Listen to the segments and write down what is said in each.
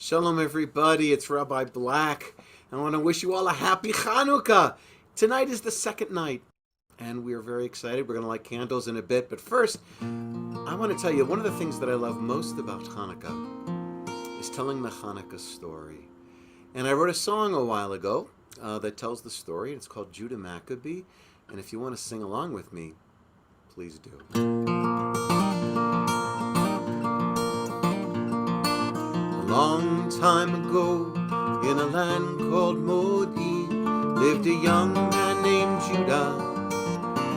Shalom everybody, it's Rabbi Black. I want to wish you all a happy Hanukkah. Tonight is the second night, and we are very excited. We're going to light candles in a bit, but first, I want to tell you one of the things that I love most about Hanukkah is telling the Hanukkah story. And I wrote a song a while ago that tells the story. It's called Judah Maccabee, and if you want to sing along with me, please do. A long time ago, in a land called Modi, lived a young man named Judah,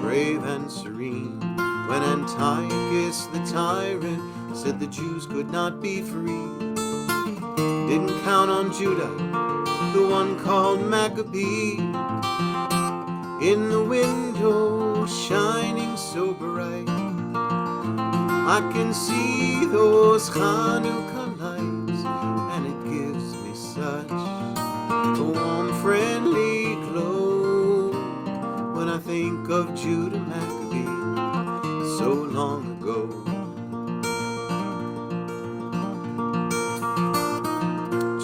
brave and serene. When Antiochus the tyrant said the Jews could not be free, didn't count on Judah, the one called Maccabee. In the window, shining so bright, I can see those Hanukkah lights, and it gives me such a warm, friendly glow when I think of Judah Maccabee so long ago.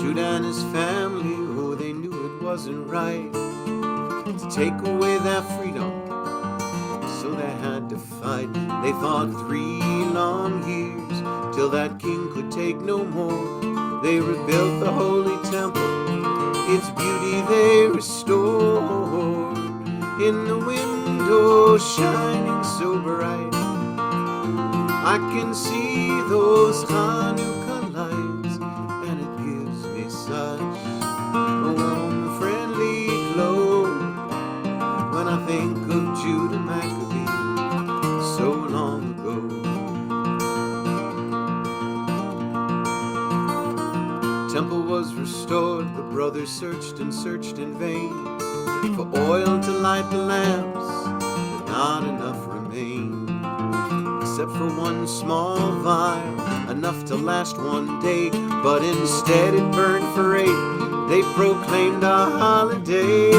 Judah and his family, oh, they knew it wasn't right to take away their freedom, so they had to fight. They fought 3 long years till that king could take no more. They rebuilt the holy temple, its beauty they restored. In the window, shining so bright, I can see those Hanukkah lights, and it gives me such a warm, friendly glow when I think of Judah Maccabee so long ago. Temple was restored, the brothers searched and searched in vain for oil to light the lamps, but not enough remained, except for one small vial, enough to last one day. But instead it burned for 8. They proclaimed a holiday.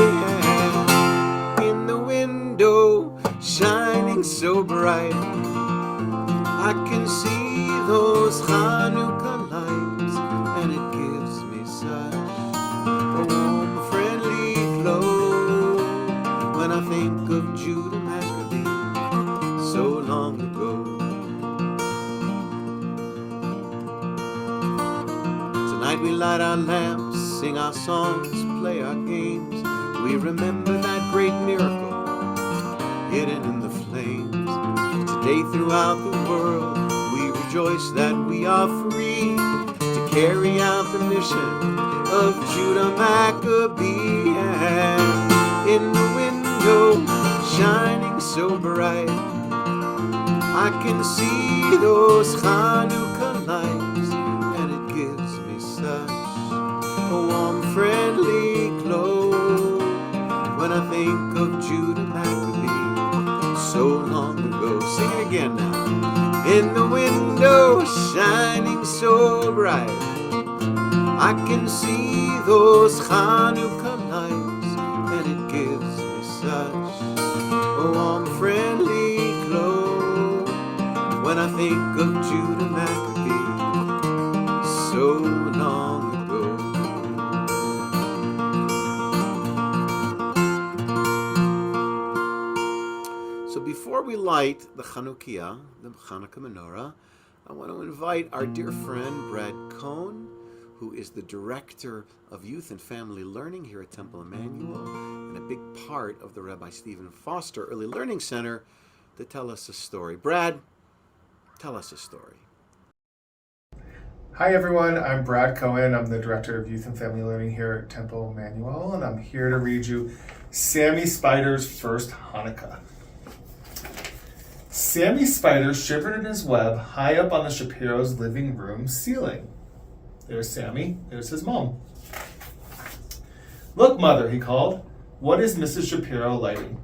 In the window, shining so bright, I can see those Hanukkah lights, and it gives me such a warm, friendly glow when I think of Judah Maccabee so long ago. Tonight we light our lamps, sing our songs, play our games. We remember that great miracle hidden in the flames. Today throughout the world we rejoice that we are free to carry out the mission of Judah Maccabee. And in the window, shining so bright, I can see those Hanukkah lights, and it gives me such a warm, friendly glow when I think of Judah Maccabee so long ago. Sing it again now. In the window, shining so bright, I can see those Hanukkah lights, and it gives me such a warm, friendly glow when I think of Judah Maccabee so long ago. So before we light the Chanukiah, the Hanukkah menorah, I want to invite our dear friend Brad Cohen, who is the Director of Youth and Family Learning here at Temple Emanuel and a big part of the Rabbi Stephen Foster Early Learning Center, to tell us a story. Brad, tell us a story. Hi everyone, I'm Brad Cohen. I'm the Director of Youth and Family Learning here at Temple Emanuel, and I'm here to read you Sammy Spider's first Hanukkah. Sammy Spider shivered in his web high up on the Shapiro's living room ceiling. There's Sammy, there's his mom. "Look, Mother," he called. "What is Mrs. Shapiro lighting?"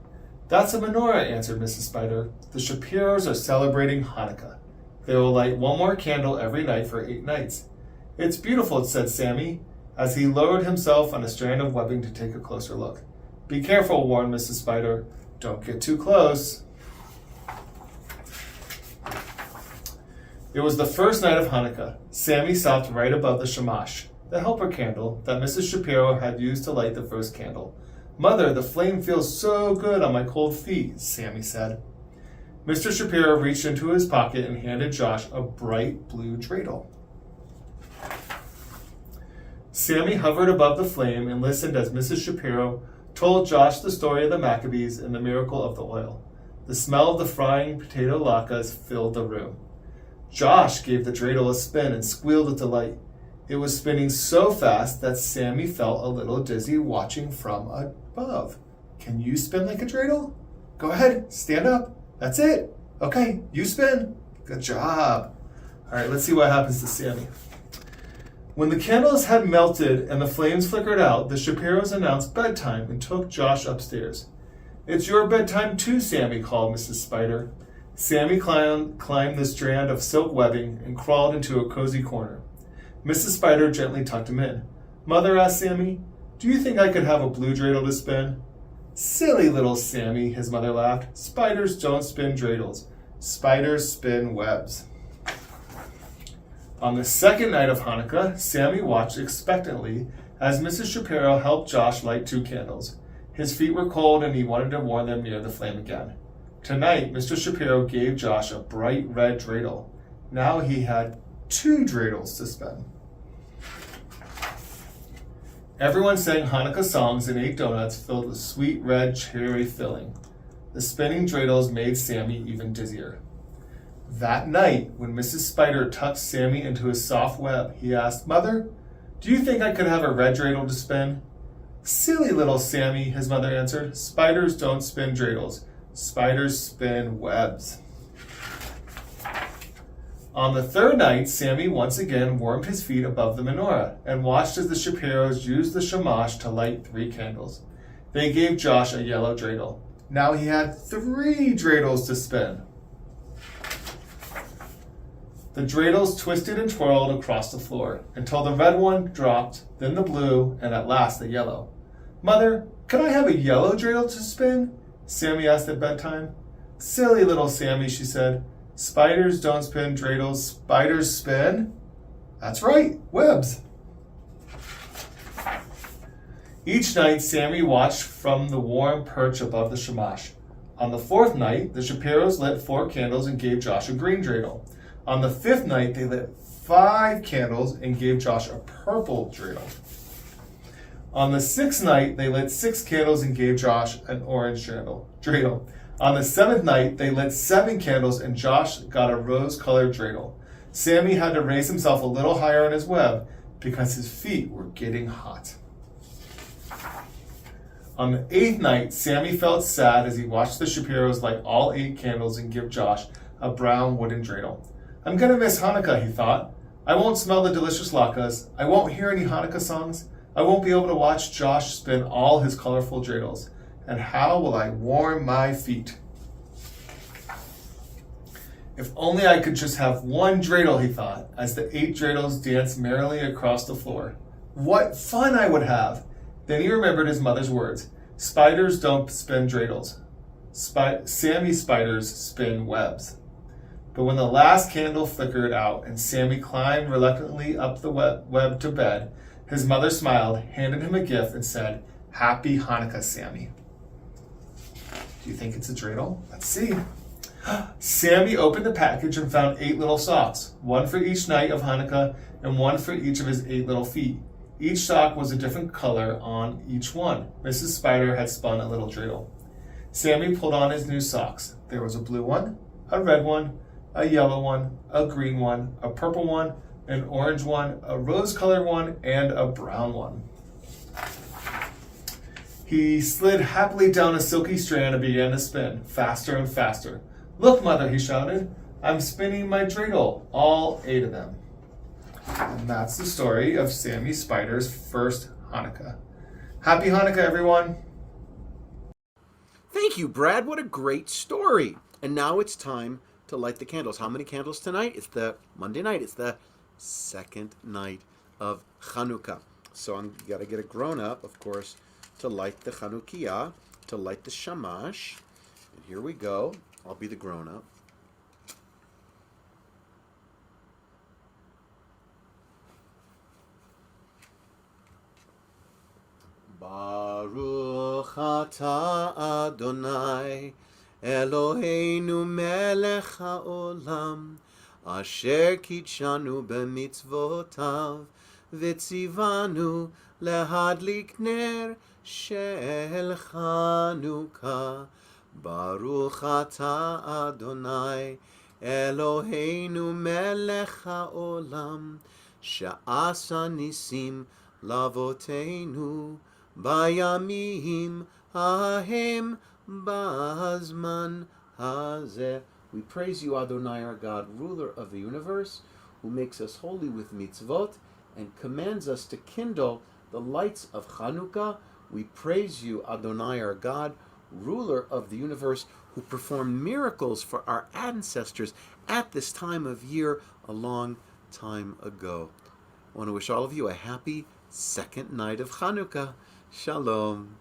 "That's a menorah," answered Mrs. Spider. "The Shapiros are celebrating Hanukkah. They will light one more candle every night for 8 nights. "It's beautiful," said Sammy, as he lowered himself on a strand of webbing to take a closer look. "Be careful," warned Mrs. Spider. "Don't get too close." It was the first night of Hanukkah. Sammy stopped right above the shamash, the helper candle that Mrs. Shapiro had used to light the first candle. "Mother, the flame feels so good on my cold feet," Sammy said. Mr. Shapiro reached into his pocket and handed Josh a bright blue dreidel. Sammy hovered above the flame and listened as Mrs. Shapiro told Josh the story of the Maccabees and the miracle of the oil. The smell of the frying potato latkes filled the room. Josh gave the dreidel a spin and squealed with delight. It was spinning so fast that Sammy felt a little dizzy watching from above. "Can you spin like a dreidel?" "Go ahead, stand up. That's it. Okay, you spin." "Good job." All right, let's see what happens to Sammy. When the candles had melted and the flames flickered out, the Shapiros announced bedtime and took Josh upstairs. "It's your bedtime too, Sammy," called Mrs. Spider. Sammy climbed the strand of silk webbing and crawled into a cozy corner. Mrs. Spider gently tucked him in. "Mother," asked Sammy, "do you think I could have a blue dreidel to spin?" "Silly little Sammy," his mother laughed. "Spiders don't spin dreidels. Spiders spin webs." On the second night of Hanukkah, Sammy watched expectantly as Mrs. Shapiro helped Josh light 2 candles. His feet were cold and he wanted to warm them near the flame again. Tonight, Mr. Shapiro gave Josh a bright red dreidel. Now he had 2 dreidels to spin. Everyone sang Hanukkah songs and ate donuts filled with sweet red cherry filling. The spinning dreidels made Sammy even dizzier. That night, when Mrs. Spider tucked Sammy into his soft web, he asked, "Mother, do you think I could have a red dreidel to spin?" "Silly little Sammy," his mother answered. "Spiders don't spin dreidels. Spiders spin webs." On the third night, Sammy once again warmed his feet above the menorah and watched as the Shapiros used the shamash to light 3 candles. They gave Josh a yellow dreidel. Now he had 3 dreidels to spin. The dreidels twisted and twirled across the floor until the red one dropped, then the blue, and at last the yellow. "Mother, can I have a yellow dreidel to spin?" Sammy asked at bedtime. "Silly little Sammy," she said. "Spiders don't spin dreidels. Spiders spin—" That's right, webs. Each night, Sammy watched from the warm perch above the shamash. On the 4th night, the Shapiros lit 4 candles and gave Josh a green dreidel. On the 5th night, they lit 5 candles and gave Josh a purple dreidel. On the 6th night, they lit 6 candles and gave Josh an orange dreidel. On the 7th night, they lit 7 candles and Josh got a rose-colored dreidel. Sammy had to raise himself a little higher on his web because his feet were getting hot. On the 8th night, Sammy felt sad as he watched the Shapiros light all 8 candles and give Josh a brown wooden dreidel. "I'm going to miss Hanukkah," he thought. "I won't smell the delicious latkes. I won't hear any Hanukkah songs. I won't be able to watch Josh spin all his colorful dreidels. And how will I warm my feet? If only I could just have 1 dreidel," he thought, as the 8 dreidels danced merrily across the floor. "What fun I would have!" Then he remembered his mother's words. Spiders don't spin dreidels. Sammy spiders spin webs. But when the last candle flickered out and Sammy climbed reluctantly up the web to bed, his mother smiled, handed him a gift, and said, "Happy Hanukkah, Sammy." Do you think it's a dreidel? Let's see. Sammy opened the package and found 8 little socks, 1 for each night of Hanukkah and 1 for each of his 8 little feet. Each sock was a different color on each one. Mrs. Spider had spun a little dreidel. Sammy pulled on his new socks. There was a blue one, a red one, a yellow one, a green one, a purple one, an orange one, a rose-colored one, and a brown one. He slid happily down a silky strand and began to spin, faster and faster. "Look, Mother," he shouted. "I'm spinning my dreidel, all 8 of them." And that's the story of Sammy Spider's first Hanukkah. Happy Hanukkah, everyone. Thank you, Brad. What a great story. And now it's time to light the candles. How many candles tonight? It's the Monday night. It's the 2nd night of Hanukkah. So I'm got to get a grown-up, of course, to light the Chanukiah, to light the shamash. And here we go. I'll be the grown-up. Baruch atah Adonai, Eloheinu melech haolam, asher kitshanu b'mitzvotav, v'tzivanu lehadlik ner shel Hanukkah. Baruch atah Adonai, Eloheinu melech haolam, she'asa nisim lavoteinu, bayamim hahem bazman hazeh. We praise you, Adonai, our God, ruler of the universe, who makes us holy with mitzvot and commands us to kindle the lights of Hanukkah. We praise you, Adonai, our God, ruler of the universe, who performed miracles for our ancestors at this time of year a long time ago. I want to wish all of you a happy second night of Hanukkah. Shalom.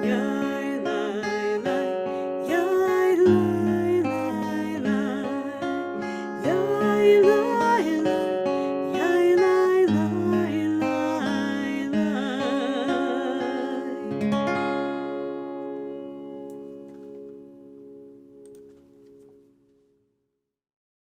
Yeah.